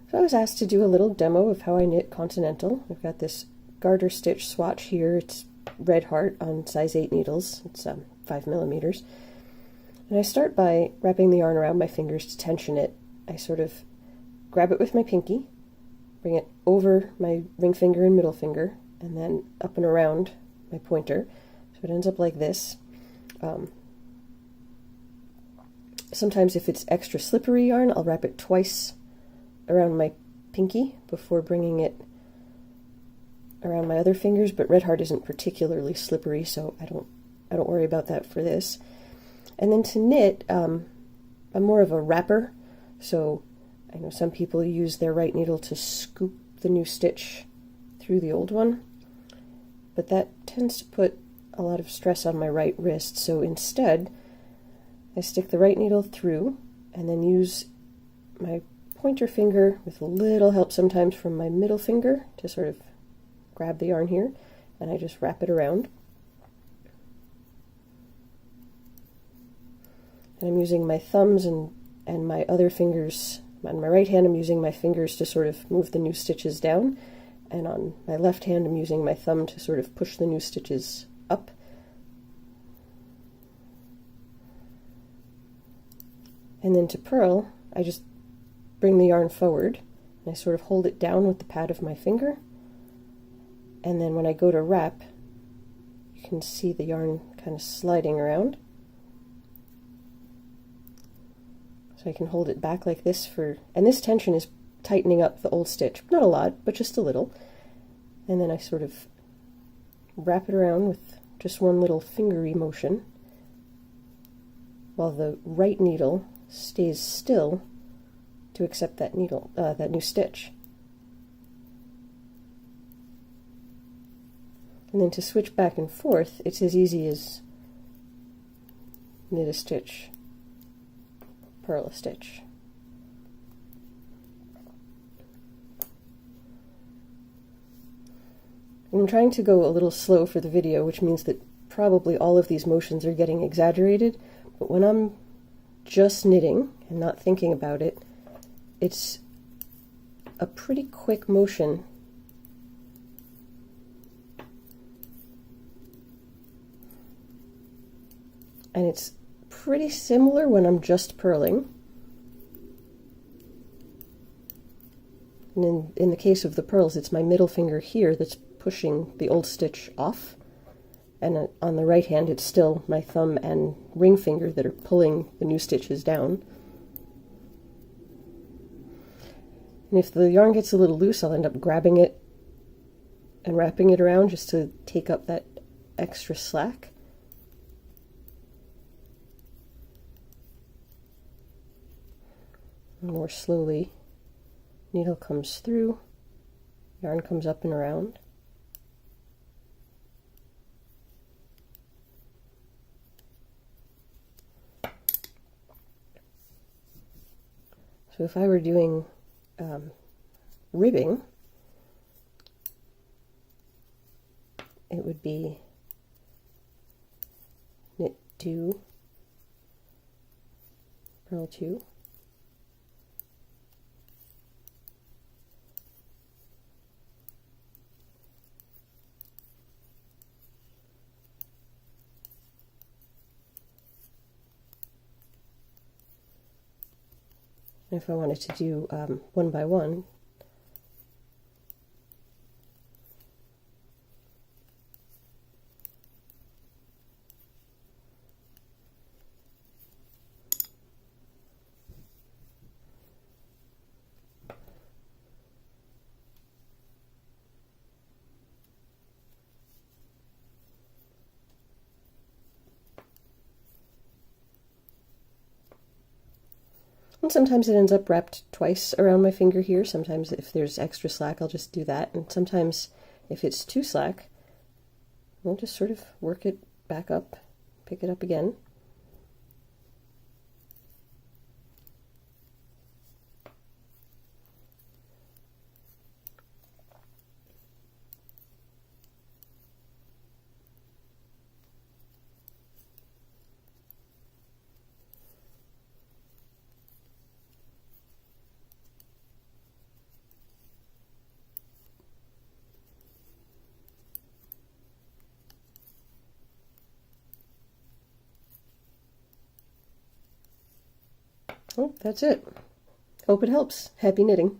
So I was asked to do a little demo of how I knit Continental. I've got this garter stitch swatch here. It's red heart on size 8 needles. It's 5 mm. And I start by wrapping the yarn around my fingers to tension it. I sort of grab it with my pinky, bring it over my ring finger and middle finger, and then up and around my pointer. So it ends up like this. Sometimes if it's extra slippery yarn, I'll wrap it twice around my pinky before bringing it around my other fingers, but red heart isn't particularly slippery, so I don't worry about that for this. And then to knit, I'm more of a wrapper, so I know some people use their right needle to scoop the new stitch through the old one, but that tends to put a lot of stress on my right wrist, so instead I stick the right needle through and then use my pointer finger with a little help sometimes from my middle finger to sort of grab the yarn here, and I just wrap it around. And I'm using my thumbs and my other fingers. On my right hand I'm using my fingers to sort of move the new stitches down, and on my left hand I'm using my thumb to sort of push the new stitches up. And then to purl, I just bring the yarn forward and I sort of hold it down with the pad of my finger, and then when I go to wrap, you can see the yarn kind of sliding around. So I can hold it back like this and this tension is tightening up the old stitch. Not a lot, but just a little. And then I sort of wrap it around with just one little fingery motion while the right needle stays still to accept that needle, that new stitch. And then to switch back and forth, it's as easy as knit a stitch, purl a stitch. I'm trying to go a little slow for the video, which means that probably all of these motions are getting exaggerated, but when I'm just knitting and not thinking about it, it's a pretty quick motion. And it's pretty similar when I'm just purling. And in the case of the purls, it's my middle finger here that's pushing the old stitch off. And on the right hand, it's still my thumb and ring finger that are pulling the new stitches down. And if the yarn gets a little loose, I'll end up grabbing it and wrapping it around just to take up that extra slack. And more slowly, needle comes through, yarn comes up and around. So if I were doing ribbing, it would be knit 2, purl 2, and if I wanted to do 1 by 1, and sometimes it ends up wrapped twice around my finger here. Sometimes if there's extra slack, I'll just do that. And sometimes if it's too slack, I'll just sort of work it back up, pick it up again. Well, that's it. Hope it helps. Happy knitting.